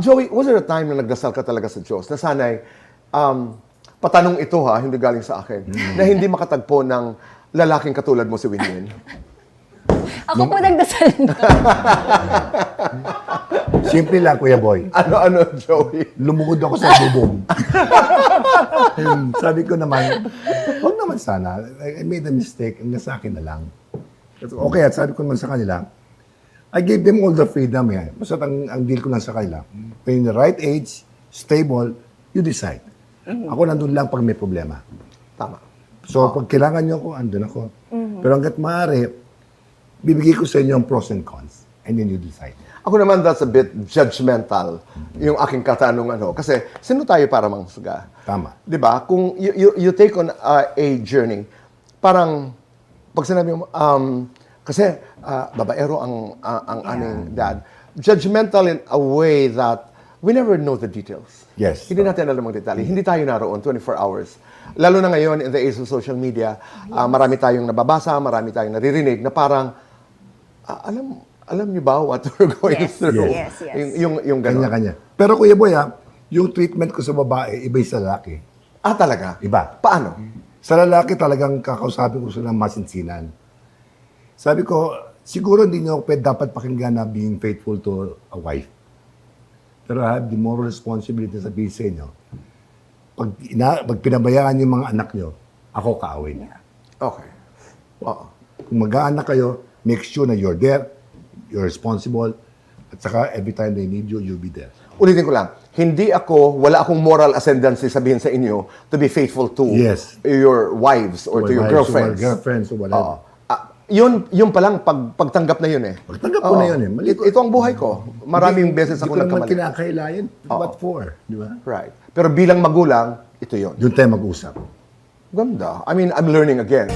Joey, was there a time na nagdasal ka talaga sa Diyos na sana'y, patanong ito ha, hindi galing sa akin, na hindi makatagpo ng lalaking katulad mo si Winwin? Ako po nagdasal na. Simple lang, Kuya Boy. Ano, Joey? Lumugod ako sa bubong. Sabi ko naman, huwag naman sana. I made a mistake. Hanggang sa akin na lang. Okay, at sabi ko naman sa kanila, I gave them all the freedom. Basta ang deal ko lang sa kanila, when you're the right age, stable, you decide. Ako nandun lang pag may problema. Tama. So, pag kailangan nyo ako, andun ako. Pero hanggat maaari, bibigay ko sa inyo ang pros and cons. And then you decide. Ako naman, that's a bit judgmental, yung aking katanungan ho. Kasi, sino tayo para mangusga? Tama. Di ba? Kung you take on a journey, parang, pag sinabi mo, kasi babaero ang aming dad, judgmental in a way that we never know the details. Yes. Hindi natin alam ang detalye. Hindi tayo naroon 24 hours. Lalo na ngayon, in the age of social media, marami tayong nababasa, marami tayong naririnig na parang, alam niyo ba what we're going through? Yes. Yung gano'n. Kanya-kanya. Pero Kuya Boy, yung treatment ko sa babae, iba yung sa lalaki. Talaga? Iba. Paano? Sa lalaki talagang kakausapin ko sila masinsinan. Sabi ko, siguro hindi nyo dapat pakinggan na being faithful to a wife. Pero I have the moral responsibility na sabihin sa inyo, pag pinabayaan yung mga anak nyo, ako kaaway niya. Okay. Oo. Kung mag-aanak kayo, make sure na you're there, you're responsible, at saka every time they need you, you'll be there. Ulitin ko lang, wala akong moral ascendancy sabihin sa inyo to be faithful to Yes. your wives or to your girlfriends. Girlfriends or whatever. Oo. Yun pa lang, pagtanggap na yun eh. Pagtanggap ko na yun eh. Mali ko. Ito ang buhay ko. Maraming beses ako Hindi ko naman nagkamali. kinakailangan. What for? Di ba? Right. Pero bilang magulang, ito yun. Doon tayo mag-usap. Ganda. I mean, I'm learning again.